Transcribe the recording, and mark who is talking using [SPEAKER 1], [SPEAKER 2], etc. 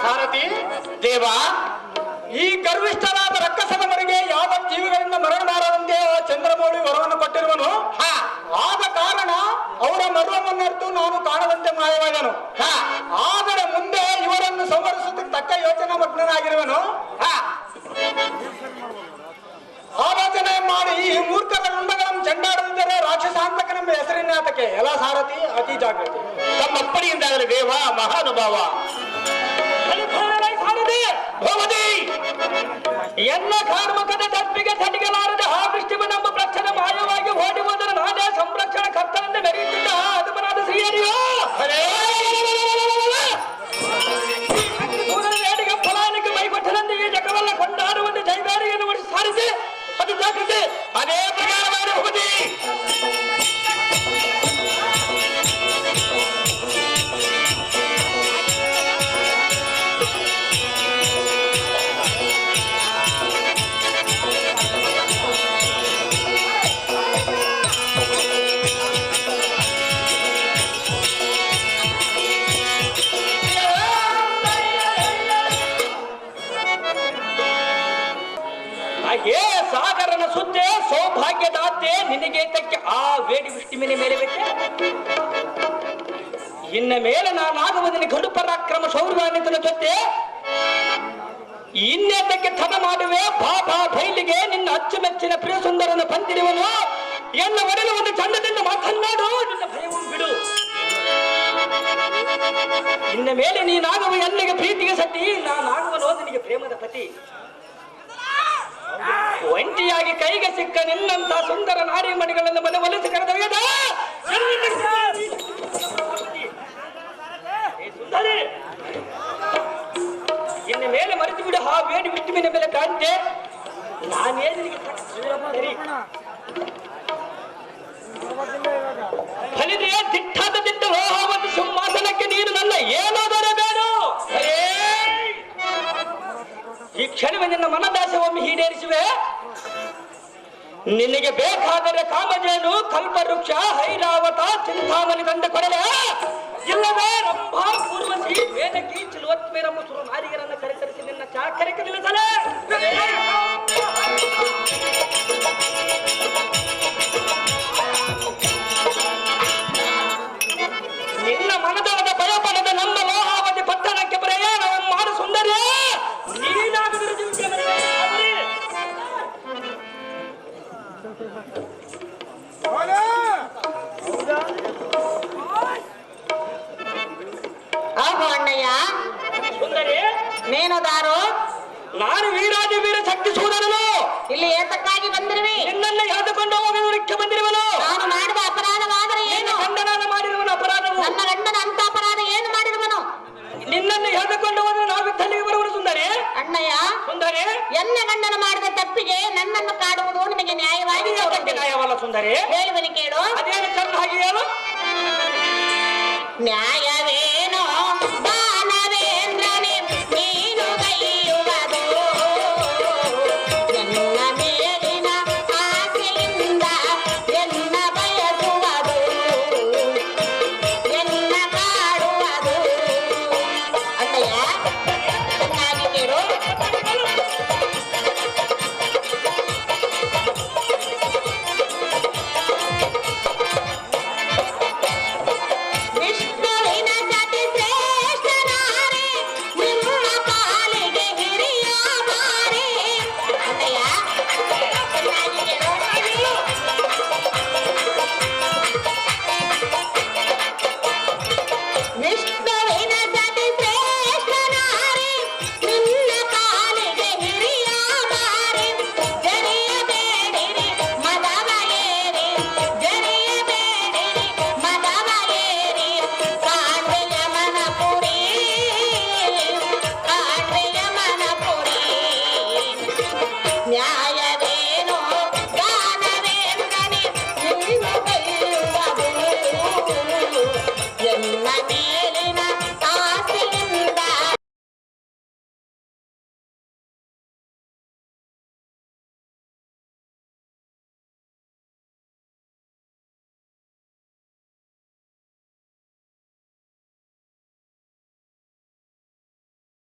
[SPEAKER 1] ಸಾರಥಿ
[SPEAKER 2] ದೇವ,
[SPEAKER 1] ಈ ಗರ್ವಿಷ್ಠರಾದ ರಕ್ಕಸನವರಿಗೆ ಯಾವ ಜೀವಿಗಳಿಂದ ಮರಣ ಮಾಡದಂತೆ ಚಂದ್ರಮೌಳಿ ವರವನ್ನು ಕೊಟ್ಟಿರುವನು. ಆದ ಕಾರಣ ಅವರ ಮರುವನ್ನರ್ತು ನಾನು ಕಾಣದಂತೆ ಮಾಯವಾದನು. ಆದರೆ ಮುಂದೆ ಇವರನ್ನು ಸಂವರಿಸುವುದಕ್ಕೆ ತಕ್ಕ ಯೋಚನಾ ಮಗ್ನನಾಗಿರುವನು. ಆಲೋಚನೆ ಮಾಡಿ ಈ ಮೂರ್ಖರ ರುಂಡಗಳನ್ನು ಚೆಂಡಾಡದಿದ್ದರೆ ರಾಕ್ಷಸಾಂತಕನೆಂಬ ಹೆಸರಿನಾತಕ್ಕೆ ಎಲ್ಲ ಸಾರಥಿ ಅತಿ ಜಾಗೃತಿ.
[SPEAKER 2] ತಮ್ಮಪ್ಪನಿಂದಾಗಲಿ ದೇವ ಮಹಾನುಭಾವ.
[SPEAKER 3] ಎಲ್ಲ ಕಾರ್ಮಕದ ತಪ್ಪಿಗೆ ತಡೆಯಲಾರದೆ ಆ ದೃಷ್ಟಿವನೆಂಬ ಪ್ರಕ್ಷಣ ಮಾಯವಾಗಿ ಓಡಿ ಹೋದರೆ ನಾನೇ ಸಂರಕ್ಷಣಾ ಕರ್ತನೆಂದು ಮೆರೆಯುತ್ತಿದ್ದ ಅದುಮನಾದ ಶ್ರೀಹರಿಯೋ ವೇಡಿಗೆ ಫಲಾನಿಗೆ ಮೈಕೊಟ್ಟನಂತೆ ಈ ಜಗವೆಲ್ಲ ಕೊಂಡಾಡುವಂತೆ ಜೈದಾರಿಯನ್ನು ಓಡಿಸಿ ಸಾರಿಸಿ ಅದು ಜಾಗೃತಿ.
[SPEAKER 2] ಅದೇ ಪ್ರಕಾರ ಮಾಡಿ ಹೋಗಿ.
[SPEAKER 3] ಹೇ ಸಾಗರನ ಸುದ್ದೆ ಸೌಭಾಗ್ಯದಾತೆ ನಿನಗೆ ತಕ್ಕೆ ಆ ವೇಡಿ ವಿಷ್ಟಿಮಿನ ಮೇಲೆ ಬಿಟ್ಟೆ. ಇನ್ನ ಮೇಲೆ ನಾನಾಗುವುದನ್ನು ಗಡು ಪರಾಕ್ರಮ ಶೌರ್ಯಾನ್ವಿತನ ಜೊತೆ ಇನ್ನೇತಕ್ಕೆ ತಡ ಮಾಡುವೆ. ಬಾಬಾ ಬೈಲಿಗೆ ನಿನ್ನ ಅಚ್ಚುಮೆಚ್ಚಿನ ಪ್ರಿಯ ಸುಂದರನ ಬಂದಿರುವನು. ಎನ್ನ ಒಡಲು ಒಂದು ಚಂದದಿಂದ ಮಾತನಾಡು, ನಿನ್ನ ಭಯವನ್ನು ಬಿಡು. ಇನ್ನ ಮೇಲೆ ನೀನಾಗುವ ಎಲ್ಲಿಗೆ ಪ್ರೀತಿಗೆ ಸತಿ, ನಾನಾಗುವನೋ ನಿನಗೆ ಪ್ರೇಮದ ಪತಿ. ಒಂಟಿಯಾಗಿ ಕೈಗೆ ಸಿಕ್ಕ ನಿನ್ನಂತ ಸುಂದರ ನಾರಿಮಣಿಗಳನ್ನು ಮನೆ ಒಲಿಸಿ ಕರೆದೊಯ್ಯದ ಸುಂದರಿ. ಇನ್ನು ಮೇಲೆ ಮರೆತು ಬಿಡು ಆ ವೇಡಿ ವಿಷ್ಣುವಿನ ಮೇಲೆ ಕಾಂತೆ. ನಾನೇ ನಿನಗೆ ಫಲಿದೆಯ ದಿಟ್ಟಾದ ದಿಟ್ಟ ಒಂದು ಸಿಂಹಾಸನಕ್ಕೆ ನೀನು ನನ್ನ ಏನೋದರೆ ಬೇಡ. ಈ ಕ್ಷಣವೇ ನಿನ್ನ ಮನದಾಸೆ ಒಮ್ಮೆ ಈಡೇರಿಸುವೆ. ನಿನಗೆ ಬೇಕಾದರೆ ಕಾಮಜೇನು, ಕಲ್ಪವೃಕ್ಷ, ಐರಾವತ, ಚಿಂತಾಮಣಿ ತಂದೆ ಕೊಡಲೆ. ಇಲ್ಲವೇ ರಂಭಾ, ಪೂರ್ವಶಿ, ವೇದಕಿ, ಚಿಲುವತ್ಮೇರಮ್ಮ ಸುರ ನಾರಿಗರನ್ನು ಕರೆತರಿಸಿ ನಿನ್ನ ಚಾಕರಕ್ಕೆ ನಿಲ್ಲಿಸಲೇ. ನಿನ್ನ ಮನದೊಳದ ಭಯಪಡದ ನಮ್ಮ ಲೋಹಾವತಿ ಪಟ್ಟಣಕ್ಕೆ ಪ್ರಯಾಣ ಮಾಡು ಸುಂದರಿ. ನೀನಾಗದಿರ ಜೀವಿಕೆ
[SPEAKER 4] ಅಣ್ಣಯ್ಯ.
[SPEAKER 3] ಸುಂದರಿ,
[SPEAKER 4] ನೇನದಾರು?
[SPEAKER 3] ನಾನು ವೀರಾದಿ ವೀರ ಶಕ್ತಿ ಸೂದರನು.
[SPEAKER 4] ಇಲ್ಲಿ ಏತಕ್ಕಾಗಿ ಬಂದಿರುವೆ?
[SPEAKER 3] ನಿನ್ನನ್ನು ಎಳೆದುಕೊಂಡು ಹೋಗುವುದಕ್ಕೆ ಬಂದಿರುವನು.
[SPEAKER 4] ನಾನು ಮಾಡಿದ ಅಪರಾಧವಾದರೆ ಏನು?
[SPEAKER 3] ಗಂಡನಾದ ಮಾಡಿರುವನು ಅಪರಾಧವು.
[SPEAKER 4] ನನ್ನ ಗಂಡನ ಅಂತ ಅಪರಾಧ ಏನು ಮಾಡಿರುವನು?
[SPEAKER 3] ನಿನ್ನನ್ನು ಎಳೆದುಕೊಂಡು ಹೋದ್ರೆ ನಾವಿದ್ದಲ್ಲಿಗೆ ಬರುವುದು. ಸುಂದರಿ,
[SPEAKER 4] ಅಣ್ಣಯ್ಯ,
[SPEAKER 3] ಸುಂದರಿ,
[SPEAKER 4] ಎನ್ನ ಗಂಡನ ಮಾಡಿದ ತಪ್ಪಿಗೆ ನನ್ನನ್ನು ಕಾಡುವುದು ನಿಮಗೆ ನ್ಯಾಯವಾಗಿ
[SPEAKER 3] ನ್ಯಾಯವಲ್ಲ ಸುಂದರಿ.
[SPEAKER 4] ಹೇಳುವನಿ ಕೇಳು.
[SPEAKER 3] ಅದೇನು ಚೆನ್ನಾಗಿ ಹೇಳು.
[SPEAKER 4] ನ್ಯಾಯ